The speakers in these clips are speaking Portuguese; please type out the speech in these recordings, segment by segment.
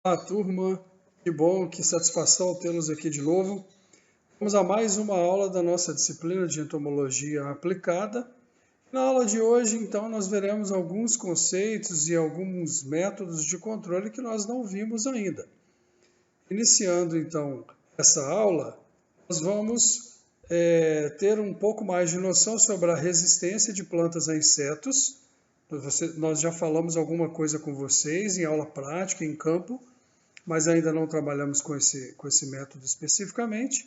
Olá, turma. Que bom, que satisfação tê-los aqui de novo. Vamos a mais uma aula da nossa disciplina de entomologia aplicada. Na aula de hoje, então, nós veremos alguns conceitos e alguns métodos de controle que nós não vimos ainda. Iniciando, então, essa aula, nós vamos ter um pouco mais de noção sobre a resistência de plantas a insetos. Nós já falamos alguma coisa com vocês em aula prática, em campo, mas ainda não trabalhamos com esse método especificamente.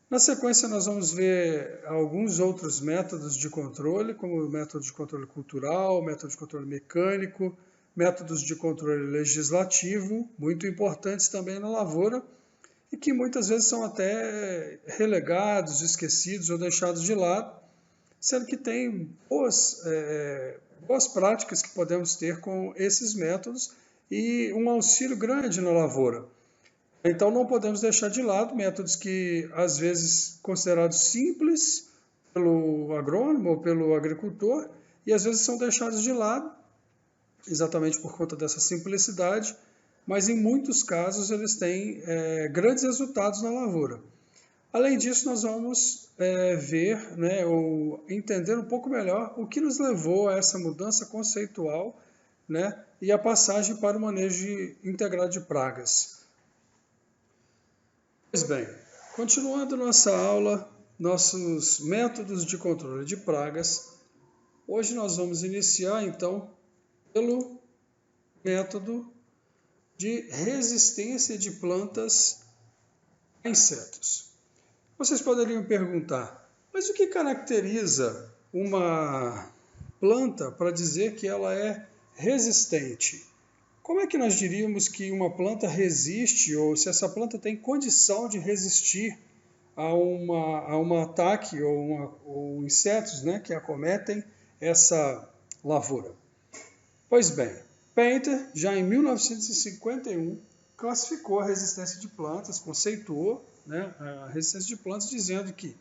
Na sequência, nós vamos ver alguns outros métodos de controle, como o método de controle cultural, método de controle mecânico, métodos de controle legislativo, muito importantes também na lavoura, e que muitas vezes são até relegados, esquecidos ou deixados de lado, sendo que tem boas práticas que podemos ter com esses métodos e um auxílio grande na lavoura. Então não podemos deixar de lado métodos que às vezes considerados simples pelo agrônomo ou pelo agricultor e às vezes são deixados de lado exatamente por conta dessa simplicidade, mas em muitos casos eles têm grandes resultados na lavoura. Além disso, nós vamos ver, ou entender um pouco melhor o que nos levou a essa mudança conceitual, e a passagem para o manejo integrado de pragas. Pois bem, continuando nossa aula, nossos métodos de controle de pragas, hoje nós vamos iniciar, então, pelo método de resistência de plantas a insetos. Vocês poderiam perguntar, mas o que caracteriza uma planta para dizer que ela é resistente? Como é que nós diríamos que uma planta resiste, ou se essa planta tem condição de resistir a um ataque ou insetos que acometem essa lavoura? Pois bem, Painter, já em 1951, classificou a resistência de plantas, conceituou a resistência de plantas, dizendo que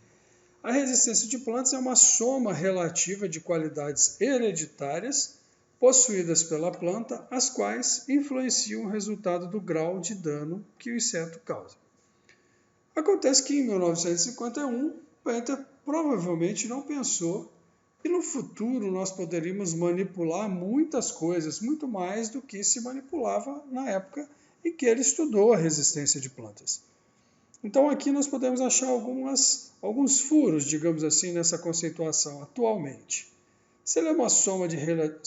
a resistência de plantas é uma soma relativa de qualidades hereditárias possuídas pela planta, as quais influenciam o resultado do grau de dano que o inseto causa. Acontece que em 1951, Painter provavelmente não pensou que no futuro nós poderíamos manipular muitas coisas, muito mais do que se manipulava na época em que ele estudou a resistência de plantas. Então aqui nós podemos achar alguns furos, digamos assim, nessa conceituação atualmente. Se ele é uma soma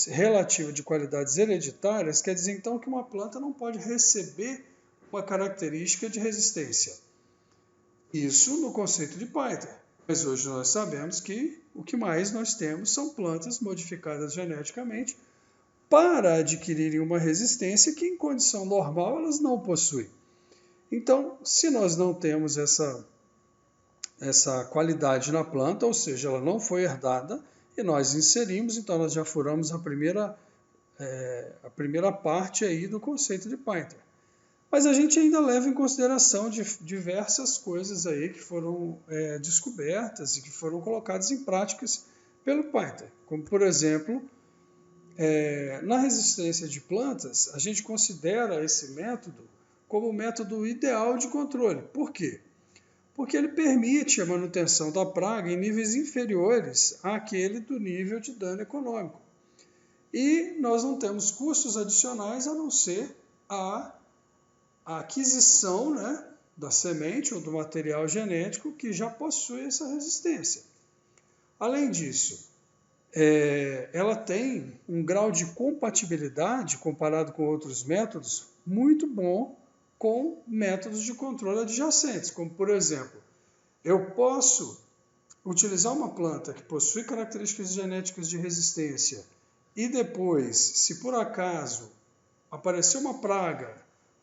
relativa de qualidades hereditárias, quer dizer então que uma planta não pode receber uma característica de resistência. Isso no conceito de Painter. Mas hoje nós sabemos que o que mais nós temos são plantas modificadas geneticamente para adquirirem uma resistência que em condição normal elas não possuem. Então, se nós não temos essa qualidade na planta, ou seja, ela não foi herdada, e nós inserimos, então nós já furamos a primeira parte aí do conceito de Painter. Mas a gente ainda leva em consideração diversas coisas aí que foram descobertas e que foram colocadas em práticas pelo Painter. Como, por exemplo, na resistência de plantas, a gente considera esse método como o método ideal de controle. Por quê? Porque ele permite a manutenção da praga em níveis inferiores àquele do nível de dano econômico. E nós não temos custos adicionais a não ser a aquisição da semente ou do material genético que já possui essa resistência. Além disso, ela tem um grau de compatibilidade, comparado com outros métodos, muito bom com métodos de controle adjacentes, como, por exemplo, eu posso utilizar uma planta que possui características genéticas de resistência e depois, se por acaso aparecer uma praga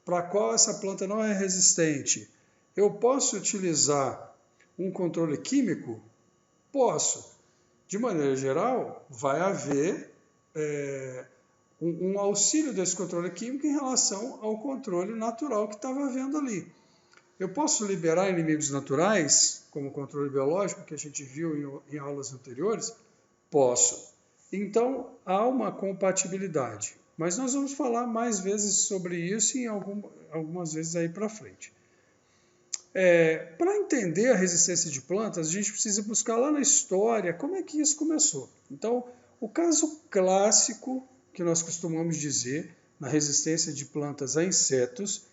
para a qual essa planta não é resistente, eu posso utilizar um controle químico? Posso. De maneira geral, vai haver um auxílio desse controle químico em relação ao controle natural que estava havendo ali. Eu posso liberar inimigos naturais, como o controle biológico, que a gente viu em aulas anteriores? Posso. Então, há uma compatibilidade. Mas nós vamos falar mais vezes sobre isso e algumas vezes aí para frente. Para entender a resistência de plantas, a gente precisa buscar lá na história como é que isso começou. Então, o caso clássico que nós costumamos dizer na resistência de plantas a insetos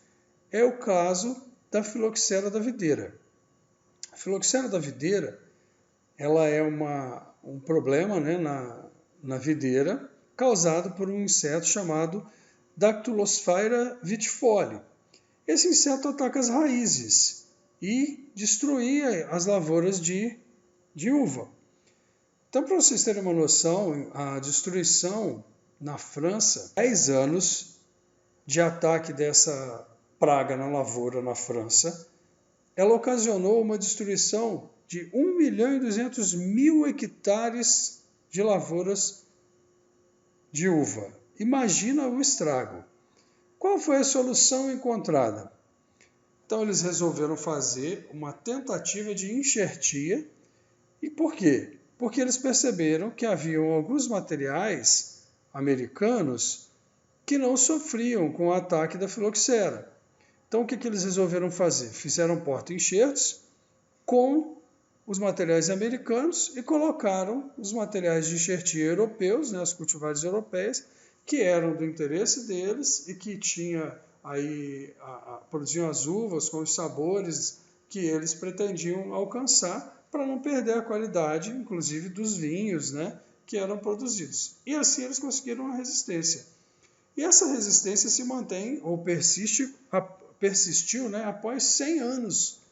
é o caso da filoxera da videira. A filoxera da videira ela é um problema, né, na videira causado por um inseto chamado Dactylosphera vitifoli. Esse inseto ataca as raízes e destruía as lavouras de uva. Então, para vocês terem uma noção, a destruição na França, 10 anos de ataque dessa praga na lavoura na França, ela ocasionou uma destruição de 1.200.000 hectares de lavouras de uva. Imagina o estrago. Qual foi a solução encontrada? Então eles resolveram fazer uma tentativa de enxertia. E por quê? Porque eles perceberam que haviam alguns materiais americanos que não sofriam com o ataque da filoxera. Então o que eles resolveram fazer? Fizeram porta-enxertos com os materiais americanos e colocaram os materiais de enxertia europeus, né, as cultivares europeias, que eram do interesse deles e que tinha aí produziam as uvas com os sabores que eles pretendiam alcançar para não perder a qualidade, inclusive dos vinhos, né, que eram produzidos. E assim eles conseguiram a resistência. E essa resistência se mantém ou persistiu, né, após 100 anos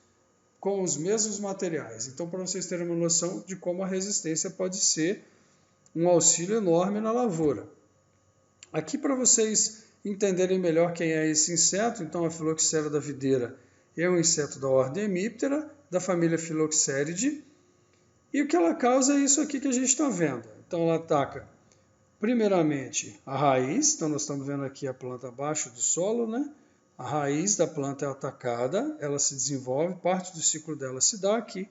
com os mesmos materiais. Então, para vocês terem uma noção de como a resistência pode ser um auxílio enorme na lavoura. Aqui, para vocês entenderem melhor quem é esse inseto, então a filoxera da videira é um inseto da ordem Hemiptera, da família Filoxeridae, e o que ela causa é isso aqui que a gente está vendo. Então, ela ataca, primeiramente, a raiz, então nós estamos vendo aqui a planta abaixo do solo, né? A raiz da planta é atacada, ela se desenvolve, parte do ciclo dela se dá aqui.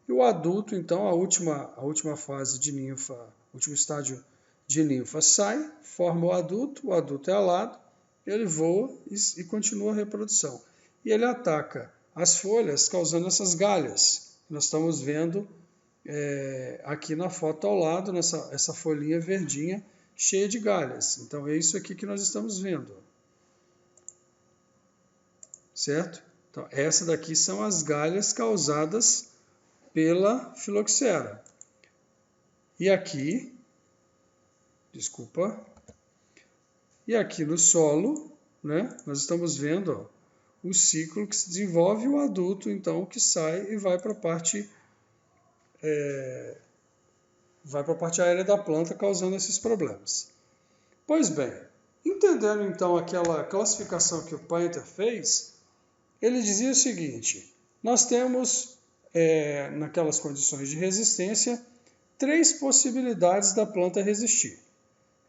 E o adulto, então, a última fase de ninfa, o último estágio de ninfa sai, forma o adulto é alado, ele voa e continua a reprodução. E ele ataca as folhas, causando essas galhas. Nós estamos vendo aqui na foto ao lado, essa folhinha verdinha cheia de galhas. Então, é isso aqui que nós estamos vendo. Certo? Então, essa daqui são as galhas causadas pela filoxera. E aqui, e aqui no solo, né, nós estamos vendo o ciclo que se desenvolve, o adulto, então, que sai e vai para a parte aérea da planta, causando esses problemas. Pois bem, entendendo então aquela classificação que o Painter fez, ele dizia o seguinte: nós temos, naquelas condições de resistência, 3 possibilidades da planta resistir.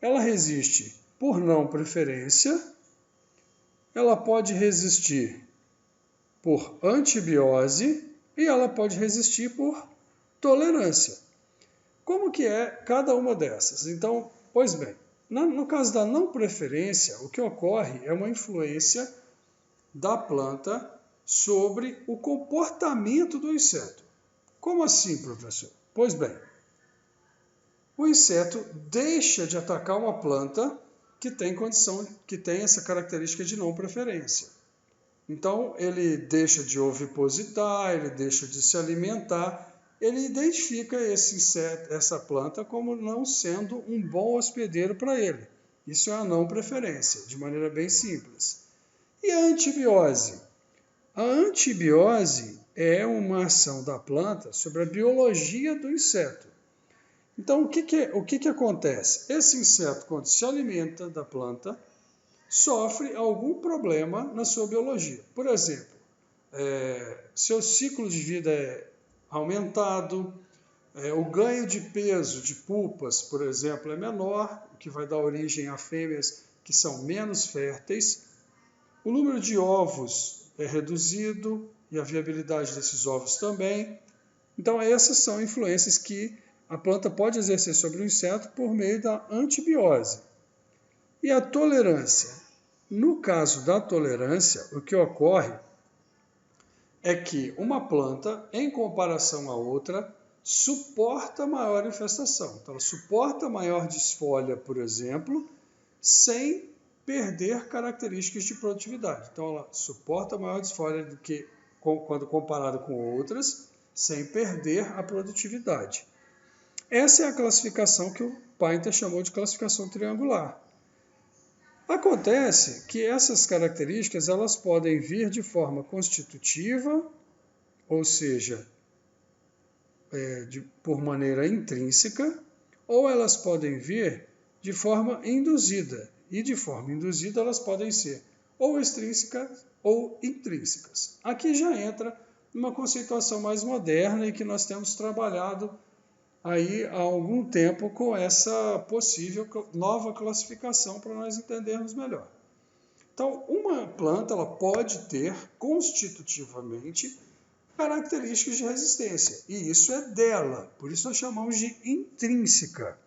Ela resiste por não preferência, ela pode resistir por antibiose e ela pode resistir por tolerância. Como que é cada uma dessas? Então, pois bem, no caso da não preferência, o que ocorre é uma influência da planta sobre o comportamento do inseto. Como assim, professor? Pois bem, o inseto deixa de atacar uma planta que tem essa característica de não preferência. Então, ele deixa de ovipositar, ele deixa de se alimentar, ele identifica essa planta como não sendo um bom hospedeiro para ele. Isso é a não preferência, de maneira bem simples. E a antibiose? A antibiose é uma ação da planta sobre a biologia do inseto. Então, o que acontece? Esse inseto, quando se alimenta da planta, sofre algum problema na sua biologia. Por exemplo, seu ciclo de vida é aumentado, o ganho de peso de pulpas, por exemplo, é menor, o que vai dar origem a fêmeas que são menos férteis. O número de ovos é reduzido e a viabilidade desses ovos também. Então, essas são influências que a planta pode exercer sobre o inseto por meio da antibiose. E a tolerância? No caso da tolerância, o que ocorre é que uma planta, em comparação à outra, suporta maior infestação. Então, ela suporta maior desfolha, por exemplo, sem perder características de produtividade. Então, ela suporta maior desfolha do que quando comparada com outras, sem perder a produtividade. Essa é a classificação que o Painter chamou de classificação triangular. Acontece que essas características elas podem vir de forma constitutiva, ou seja, por maneira intrínseca, ou elas podem vir de forma induzida. E de forma induzida elas podem ser ou extrínsecas ou intrínsecas. Aqui já entra uma conceituação mais moderna e que nós temos trabalhado aí há algum tempo com essa possível nova classificação para nós entendermos melhor. Então, uma planta ela pode ter constitutivamente características de resistência, e isso é dela, por isso nós chamamos de intrínseca.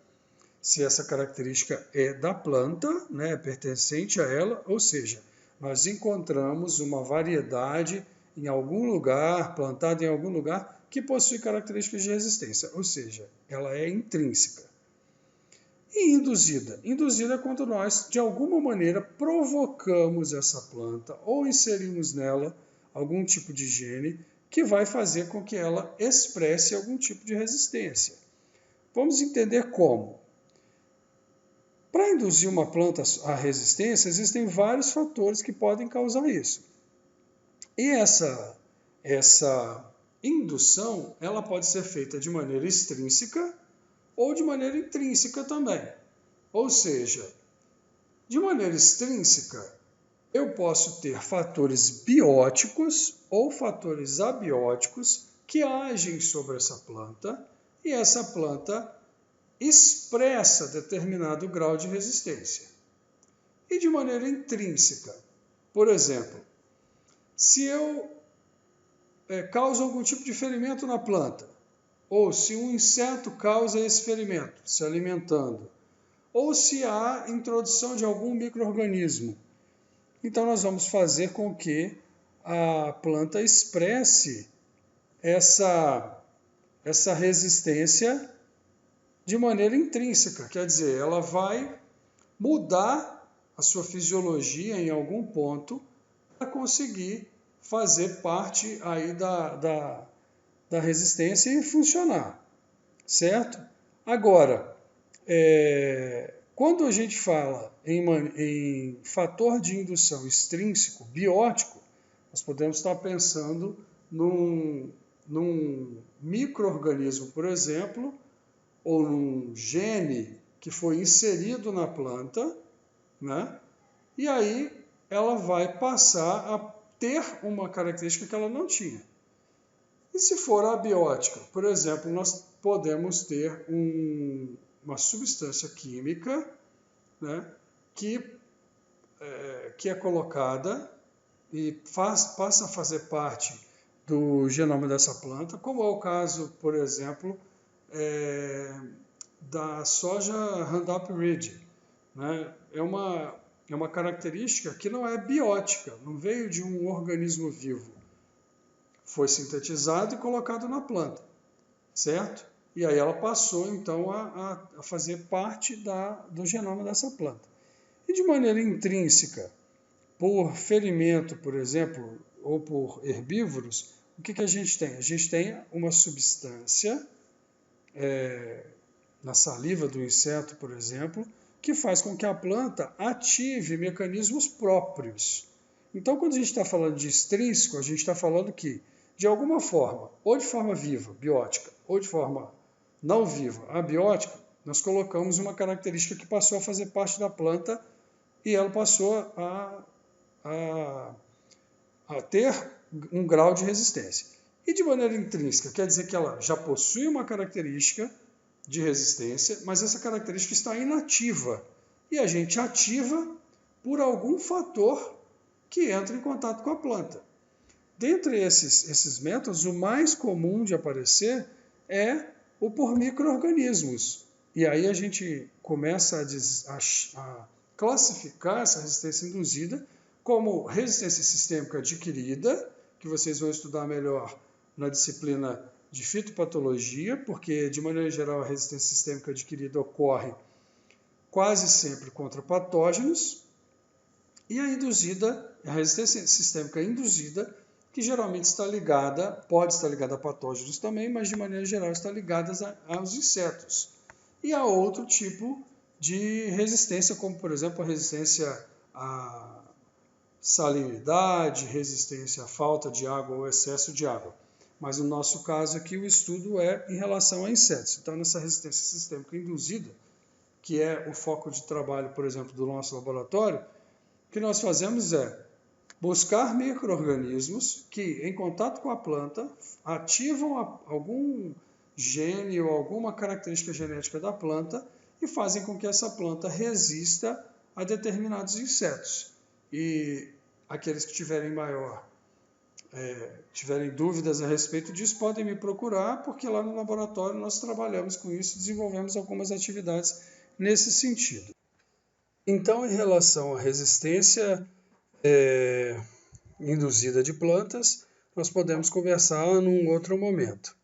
Se essa característica é da planta, né, pertencente a ela, ou seja, nós encontramos uma variedade em algum lugar, plantada em algum lugar, que possui características de resistência, ou seja, ela é intrínseca. E induzida? Induzida é quando nós, de alguma maneira, provocamos essa planta ou inserimos nela algum tipo de gene que vai fazer com que ela expresse algum tipo de resistência. Vamos entender como. Para induzir uma planta à resistência, existem vários fatores que podem causar isso. E essa indução ela pode ser feita de maneira extrínseca ou de maneira intrínseca também. Ou seja, de maneira extrínseca, eu posso ter fatores bióticos ou fatores abióticos que agem sobre essa planta e essa planta expressa determinado grau de resistência. E de maneira intrínseca, por exemplo, se eu causo algum tipo de ferimento na planta, ou se um inseto causa esse ferimento, se alimentando, ou se há introdução de algum micro-organismo, então nós vamos fazer com que a planta expresse essa resistência de maneira intrínseca, quer dizer, ela vai mudar a sua fisiologia em algum ponto para conseguir fazer parte aí da resistência e funcionar, certo? Agora, quando a gente fala em fator de indução extrínseco, biótico, nós podemos estar pensando num micro-organismo, por exemplo, ou num gene que foi inserido na planta, né? E aí ela vai passar a ter uma característica que ela não tinha. E se for abiótica, por exemplo, nós podemos ter uma substância química, né, que é colocada e passa a fazer parte do genoma dessa planta, como é o caso, por exemplo, da soja Roundup Ready. Né? É uma característica que não é biótica, não veio de um organismo vivo. Foi sintetizado e colocado na planta, certo? E aí ela passou, então, a fazer parte do genoma dessa planta. E de maneira intrínseca, por ferimento, por exemplo, ou por herbívoros, o que a gente tem? A gente tem uma substância na saliva do inseto, por exemplo, que faz com que a planta ative mecanismos próprios. Então, quando a gente está falando de extrínseco, a gente está falando que, de alguma forma, ou de forma viva, biótica, ou de forma não viva, abiótica, nós colocamos uma característica que passou a fazer parte da planta e ela passou a ter um grau de resistência. E de maneira intrínseca, quer dizer que ela já possui uma característica de resistência, mas essa característica está inativa. E a gente ativa por algum fator que entra em contato com a planta. Dentre esses métodos, o mais comum de aparecer é o por micro-organismos. E aí a gente começa a classificar essa resistência induzida como resistência sistêmica adquirida, que vocês vão estudar melhor na disciplina de fitopatologia, porque, de maneira geral, a resistência sistêmica adquirida ocorre quase sempre contra patógenos, e a induzida, a resistência sistêmica induzida, que geralmente está ligada, pode estar ligada a patógenos também, mas de maneira geral está ligada aos insetos. E a outro tipo de resistência, como por exemplo a resistência à salinidade, resistência à falta de água ou excesso de água. Mas no nosso caso aqui o estudo é em relação a insetos. Então nessa resistência sistêmica induzida, que é o foco de trabalho, por exemplo, do nosso laboratório, o que nós fazemos é buscar micro-organismos que, em contato com a planta, ativam algum gene ou alguma característica genética da planta e fazem com que essa planta resista a determinados insetos. E aqueles que tiverem tiverem dúvidas a respeito disso, podem me procurar, porque lá no laboratório nós trabalhamos com isso, desenvolvemos algumas atividades nesse sentido. Então, em relação à resistência induzida de plantas, nós podemos conversar num outro momento.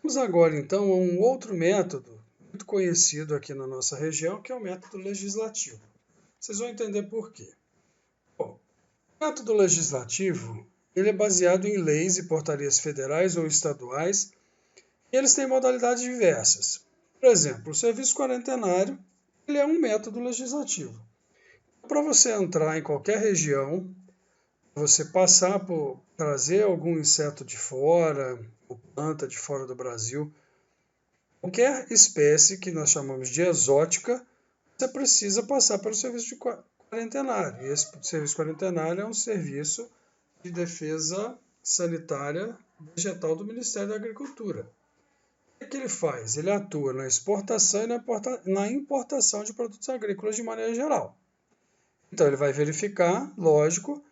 Vamos agora, então, a um outro método muito conhecido aqui na nossa região, que é o método legislativo. Vocês vão entender por quê. Bom, o método legislativo ele é baseado em leis e portarias federais ou estaduais, e eles têm modalidades diversas. Por exemplo, o serviço quarentenário ele é um método legislativo. Para você entrar em qualquer região, você passar por trazer algum inseto de fora, ou planta de fora do Brasil, qualquer espécie que nós chamamos de exótica, você precisa passar pelo serviço de quarentenário. E esse serviço quarentenário é um serviço de defesa sanitária vegetal do Ministério da Agricultura. O que ele faz? Ele atua na exportação e na importação de produtos agrícolas de maneira geral. Então, ele vai verificar, lógico,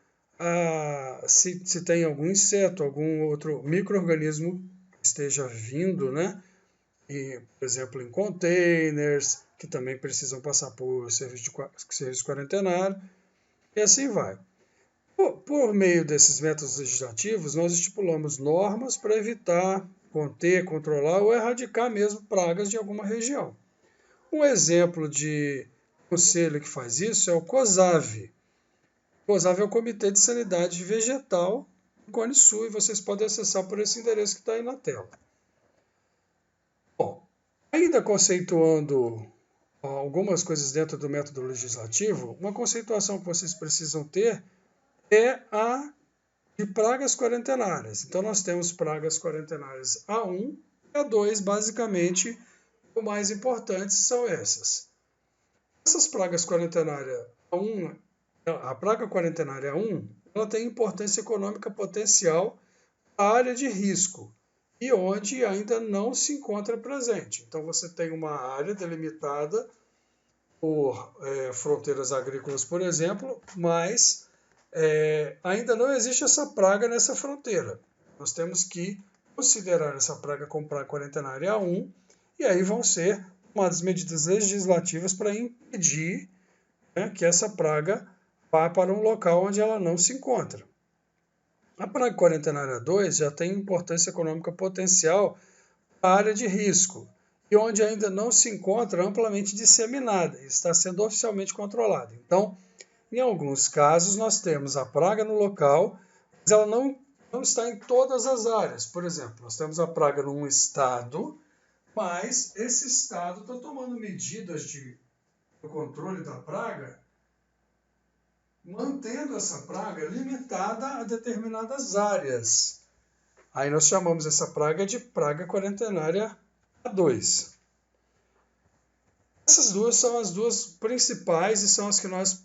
se tem algum inseto, algum outro micro-organismo que esteja vindo, né? E, por exemplo, em containers, que também precisam passar por serviço quarentenário, e assim vai. Por meio desses métodos legislativos, nós estipulamos normas para evitar, conter, controlar ou erradicar mesmo pragas de alguma região. Um exemplo de conselho que faz isso é o COSAV. O COSAV é o Comitê de Sanidade Vegetal do Cone Sul e vocês podem acessar por esse endereço que está aí na tela. Bom, ainda conceituando algumas coisas dentro do método legislativo, uma conceituação que vocês precisam ter é a de pragas quarentenárias. Então, nós temos pragas quarentenárias A1 e A2, basicamente, o mais importantes são essas. Essas pragas quarentenárias A1, a praga quarentenária A1, ela tem importância econômica potencial à área de risco e onde ainda não se encontra presente. Então, você tem uma área delimitada por fronteiras agrícolas, por exemplo, mas ainda não existe essa praga nessa fronteira. Nós temos que considerar essa praga como praga quarentenária A1 e aí vão ser tomadas medidas legislativas para impedir que essa praga vá para um local onde ela não se encontra. A praga quarentenária 2 já tem importância econômica potencial para a área de risco e onde ainda não se encontra amplamente disseminada e está sendo oficialmente controlada. Então, em alguns casos, nós temos a praga no local, mas ela não está em todas as áreas. Por exemplo, nós temos a praga num estado, mas esse estado está tomando medidas de controle da praga, mantendo essa praga limitada a determinadas áreas. Aí nós chamamos essa praga de praga quarentenária A2. Essas duas são as duas principais e são as que nós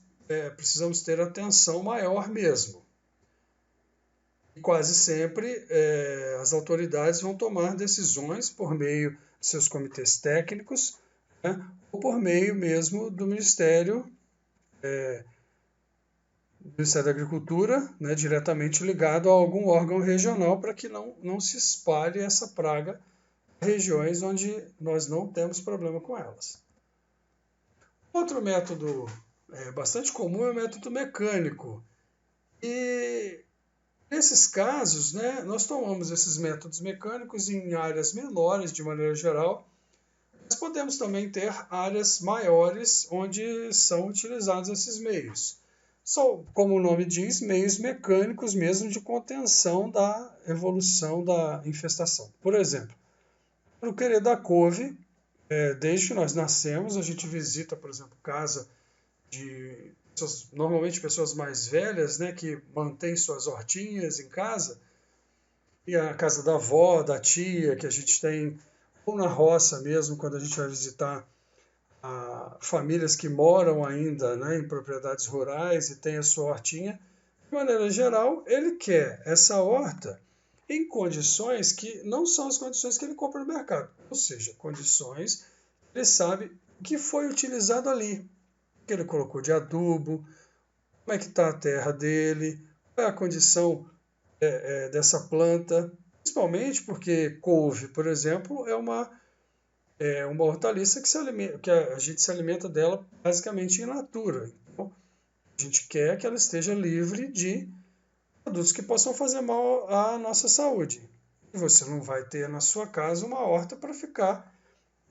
precisamos ter atenção maior mesmo. E quase sempre as autoridades vão tomar decisões por meio de seus comitês técnicos, ou por meio mesmo do Ministério da Agricultura, diretamente ligado a algum órgão regional para que não se espalhe essa praga em regiões onde nós não temos problema com elas. Outro método bastante comum é o método mecânico. E nesses casos, né, nós tomamos esses métodos mecânicos em áreas menores, de maneira geral, mas podemos também ter áreas maiores onde são utilizados esses meios. São, como o nome diz, meios mecânicos mesmo de contenção da evolução da infestação. Por exemplo, no querer da couve, desde que nós nascemos, a gente visita, por exemplo, casa de pessoas, normalmente pessoas mais velhas, né, que mantêm suas hortinhas em casa, e a casa da avó, da tia, que a gente tem, ou na roça mesmo, quando a gente vai visitar famílias que moram ainda, né, em propriedades rurais e têm a sua hortinha, de maneira geral, ele quer essa horta em condições que não são as condições que ele compra no mercado, ou seja, condições que ele sabe que foi utilizado ali, que ele colocou de adubo, como é que está a terra dele, qual é a condição dessa planta, principalmente porque couve, por exemplo, é uma hortaliça que a gente se alimenta dela basicamente in natura. Então, a gente quer que ela esteja livre de produtos que possam fazer mal à nossa saúde. E você não vai ter na sua casa uma horta para ficar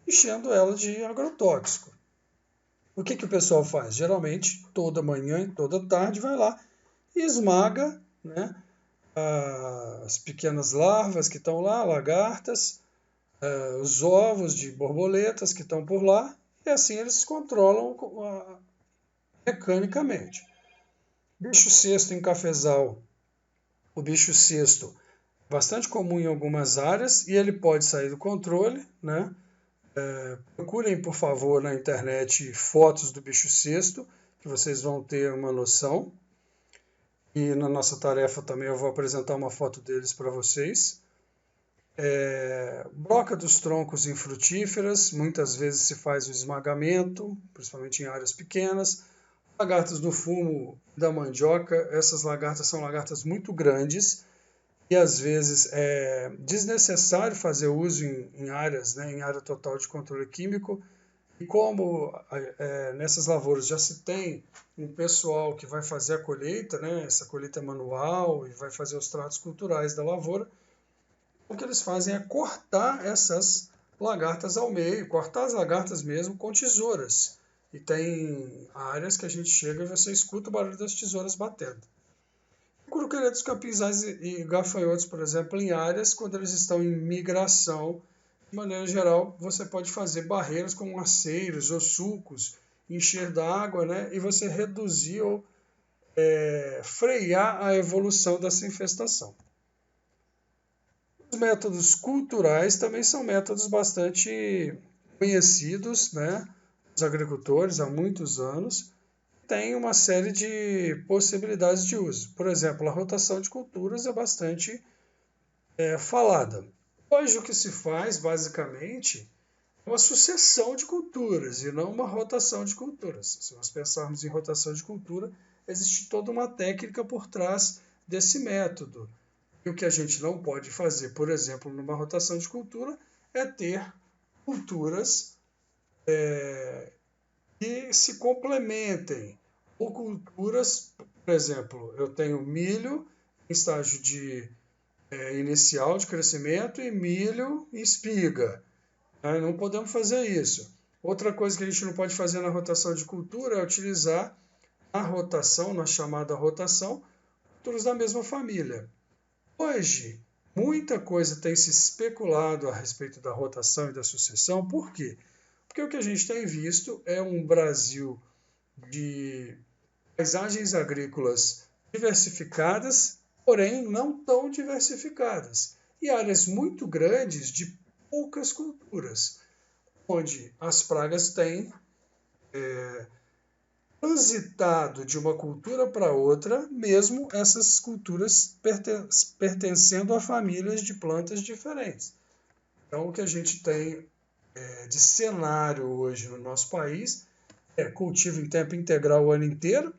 enchendo ela de agrotóxico. O que o pessoal faz? Geralmente, toda manhã e toda tarde, vai lá e esmaga, né, as pequenas larvas que estão lá, lagartas, os ovos de borboletas que estão por lá, e assim eles controlam mecanicamente. Bicho cesto em cafezal, o bicho cesto é bastante comum em algumas áreas e ele pode sair do controle, né? Procurem, por favor, na internet fotos do bicho cesto, que vocês vão ter uma noção. E na nossa tarefa também eu vou apresentar uma foto deles para vocês. Broca dos troncos infrutíferas, muitas vezes se faz o esmagamento, principalmente em áreas pequenas. Lagartas do fumo da mandioca, essas lagartas são lagartas muito grandes e às vezes é desnecessário fazer uso em áreas, né, em área total de controle químico. E como nessas lavouras já se tem um pessoal que vai fazer a colheita, né, essa colheita manual e vai fazer os tratos culturais da lavoura, o que eles fazem é cortar essas lagartas ao meio, cortar as lagartas mesmo com tesouras. E tem áreas que a gente chega e você escuta o barulho das tesouras batendo. Curuqueira capinzais e gafanhotos, por exemplo, em áreas quando eles estão em migração, de maneira geral, você pode fazer barreiras como aceiros ou sulcos, encher d'água, né, e você reduzir ou frear a evolução dessa infestação. Os métodos culturais também são métodos bastante conhecidos, né, dos agricultores há muitos anos. Tem uma série de possibilidades de uso. Por exemplo, a rotação de culturas é bastante falada. Hoje o que se faz, basicamente, é uma sucessão de culturas e não uma rotação de culturas. Se nós pensarmos em rotação de cultura, existe toda uma técnica por trás desse método. E o que a gente não pode fazer, por exemplo, numa rotação de cultura, é ter culturas que se complementem. Ou culturas, por exemplo, eu tenho milho em estágio de inicial de crescimento e milho e espiga. Não podemos fazer isso. Outra coisa que a gente não pode fazer na rotação de cultura é utilizar a rotação, na chamada rotação, culturas da mesma família. Hoje, muita coisa tem se especulado a respeito da rotação e da sucessão. Por quê? Porque o que a gente tem visto é um Brasil de paisagens agrícolas diversificadas, porém não tão diversificadas, e áreas muito grandes de poucas culturas, onde as pragas têm transitado de uma cultura para outra, mesmo essas culturas pertencendo a famílias de plantas diferentes. Então, o que a gente tem de cenário hoje no nosso país é cultivo em tempo integral o ano inteiro,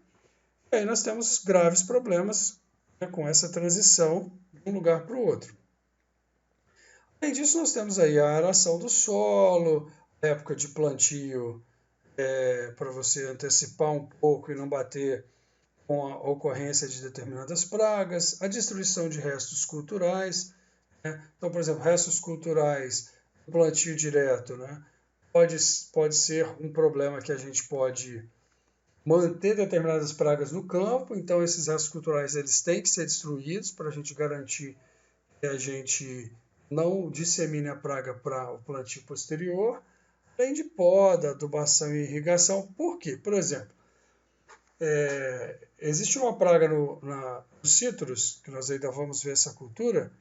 e aí nós temos graves problemas, né, com essa transição de um lugar para o outro. Além disso, nós temos aí a aração do solo, a época de plantio para você antecipar um pouco e não bater com a ocorrência de determinadas pragas, a destruição de restos culturais, né? Então, por exemplo, restos culturais, plantio direto, né? Pode ser um problema que a gente pode manter determinadas pragas no campo, então esses restos culturais eles têm que ser destruídos para a gente garantir que a gente não dissemine a praga para o plantio posterior, além de poda, adubação e irrigação. Por quê? Por exemplo, existe uma praga nos cítrus, que nós ainda vamos ver essa cultura,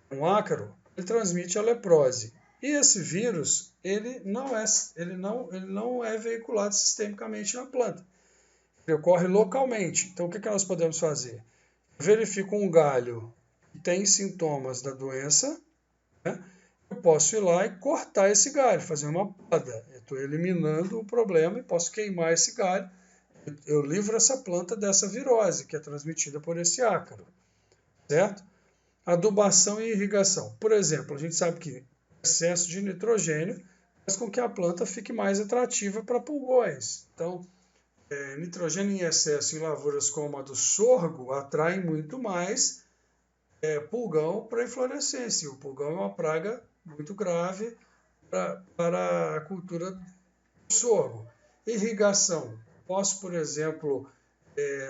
um ácaro, ele transmite a leprose. E esse vírus, ele não é veiculado sistemicamente na planta. Ele ocorre localmente. Então, o que nós podemos fazer? Verifico um galho que tem sintomas da doença, né? Eu posso ir lá e cortar esse galho, fazer uma poda. Eu estou eliminando o problema e posso queimar esse galho. Eu livro essa planta dessa virose que é transmitida por esse ácaro, certo? Adubação e irrigação. Por exemplo, a gente sabe que excesso de nitrogênio faz com que a planta fique mais atrativa para pulgões. Então, nitrogênio em excesso em lavouras como a do sorgo atrai muito mais pulgão para a inflorescência. O pulgão é uma praga muito grave para a cultura do sorgo. Irrigação. Posso, por exemplo,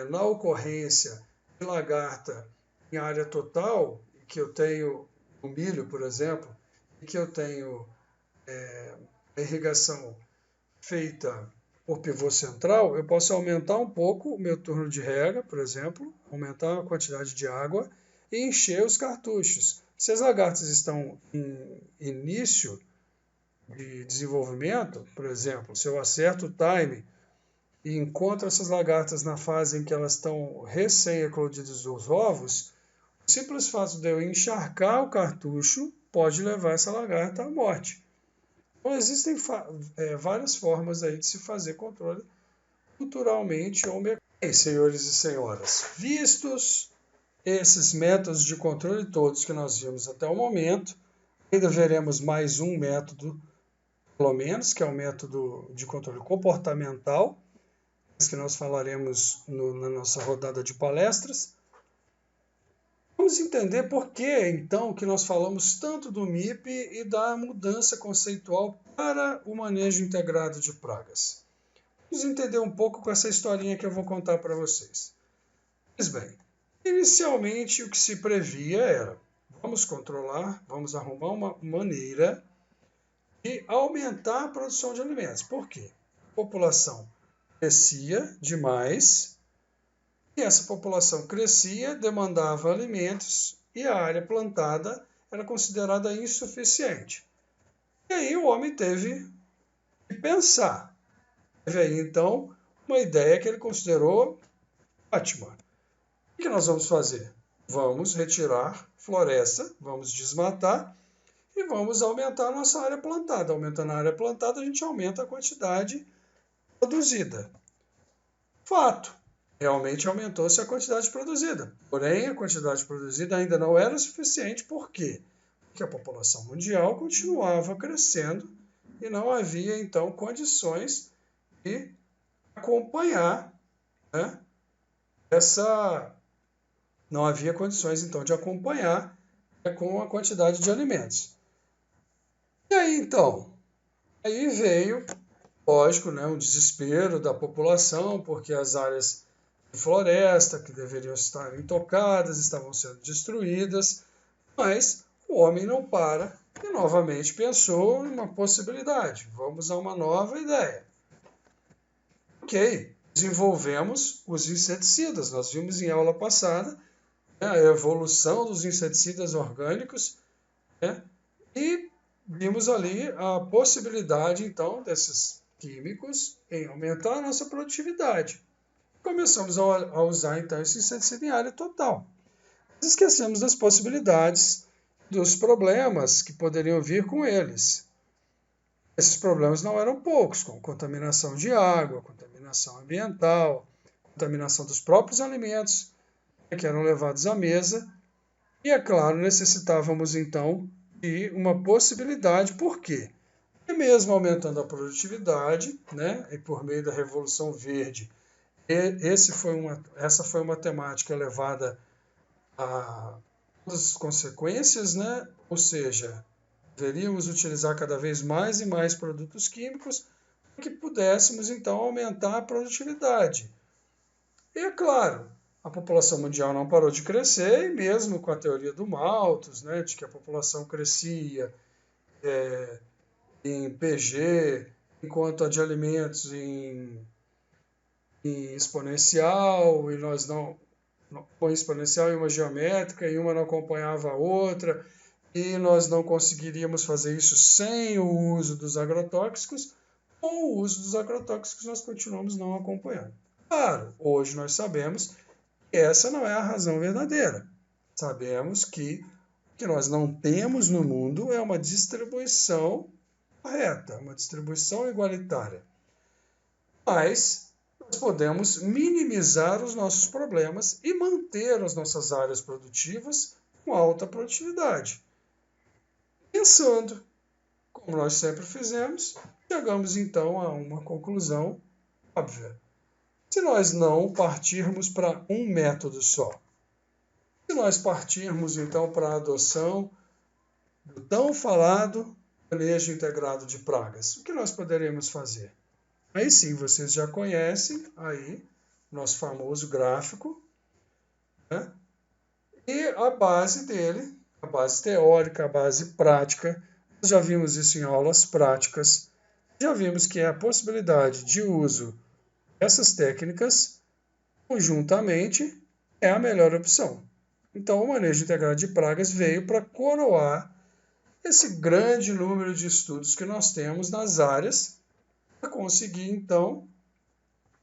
na ocorrência de lagarta em área total, que eu tenho no milho, por exemplo, e que eu tenho a irrigação feita por pivô central, eu posso aumentar um pouco o meu turno de rega, por exemplo, aumentar a quantidade de água e encher os cartuchos. Se as lagartas estão em início de desenvolvimento, por exemplo, se eu acerto o time e encontro essas lagartas na fase em que elas estão recém-eclodidas dos ovos, o simples fato de eu encharcar o cartucho pode levar essa lagarta à morte. Então, existem várias formas aí de se fazer controle culturalmente ou mecanicamente. Senhores e senhoras, vistos esses métodos de controle todos que nós vimos até o momento, ainda veremos mais um método, pelo menos, que é o método de controle comportamental, que nós falaremos na nossa rodada de palestras. Vamos entender por que, então, que nós falamos tanto do MIP e da mudança conceitual para o manejo integrado de pragas. Vamos entender um pouco com essa historinha que eu vou contar para vocês. Pois bem, inicialmente o que se previa era, vamos arrumar uma maneira de aumentar a produção de alimentos. Por quê? A população crescia demais, e essa população crescia, demandava alimentos e a área plantada era considerada insuficiente. E aí o homem teve que pensar. Teve aí então uma ideia que ele considerou ótima. O que nós vamos fazer? Vamos retirar floresta, vamos desmatar e vamos aumentar a nossa área plantada. Aumentando a área plantada, a gente aumenta a quantidade produzida. Fato. Realmente aumentou-se a quantidade produzida. Porém, a quantidade produzida ainda não era suficiente. Por quê? Porque a população mundial continuava crescendo e não havia, então, condições de acompanhar, né, não havia condições, então, de acompanhar com a quantidade de alimentos. E aí, então, aí veio, lógico, né, um desespero da população, porque as áreas de floresta, que deveriam estar intocadas, estavam sendo destruídas, mas o homem não para e novamente pensou em uma possibilidade. Vamos a uma nova ideia. Ok, desenvolvemos os inseticidas. Nós vimos em aula passada, né, a evolução dos inseticidas orgânicos, né, e vimos ali a possibilidade, então, desses químicos em aumentar a nossa produtividade. Começamos a usar, então, esse inseticida em área total. Mas esquecemos das possibilidades, dos problemas que poderiam vir com eles. Esses problemas não eram poucos, como contaminação de água, contaminação ambiental, contaminação dos próprios alimentos que eram levados à mesa. E, é claro, necessitávamos, então, de uma possibilidade. Por quê? E mesmo aumentando a produtividade, né, e por meio da Revolução Verde, essa foi uma temática levada a todas as consequências, né? Ou seja, deveríamos utilizar cada vez mais e mais produtos químicos para que pudéssemos, então, aumentar a produtividade. E, é claro, a população mundial não parou de crescer, e mesmo com a teoria do Malthus, né, de que a população crescia em PG, enquanto a de alimentos em exponencial, e nós não uma exponencial e uma geométrica, e uma não acompanhava a outra, e nós não conseguiríamos fazer isso sem o uso dos agrotóxicos. Com o uso dos agrotóxicos, nós continuamos não acompanhando. Claro, hoje nós sabemos que essa não é a razão verdadeira. Sabemos que o que nós não temos no mundo é uma distribuição correta, uma distribuição igualitária. Mas nós podemos minimizar os nossos problemas e manter as nossas áreas produtivas com alta produtividade. Pensando, como nós sempre fizemos, chegamos então a uma conclusão óbvia. Se nós não partirmos para um método só, se nós partirmos então para a adoção do tão falado manejo integrado de pragas, o que nós poderíamos fazer? Aí sim, vocês já conhecem aí nosso famoso gráfico, né? E a base dele, a base teórica, a base prática, nós já vimos isso em aulas práticas, já vimos que é a possibilidade de uso dessas técnicas conjuntamente é a melhor opção. Então, o manejo integrado de pragas veio para coroar esse grande número de estudos que nós temos nas áreas para conseguir, então,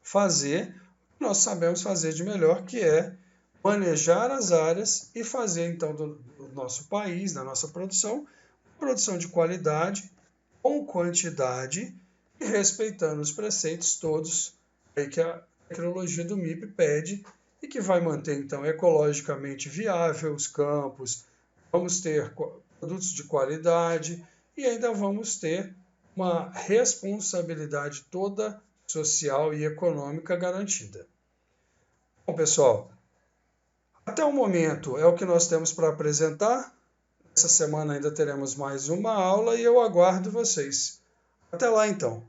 fazer o que nós sabemos fazer de melhor, que é manejar as áreas e fazer, então, do nosso país, da nossa produção, produção de qualidade, com quantidade e respeitando os preceitos todos aí que a tecnologia do MIP pede e que vai manter, então, ecologicamente viável os campos, vamos ter produtos de qualidade e ainda vamos ter uma responsabilidade toda social e econômica garantida. Bom, pessoal, até o momento é o que nós temos para apresentar. Essa semana ainda teremos mais uma aula e eu aguardo vocês. Até lá, então.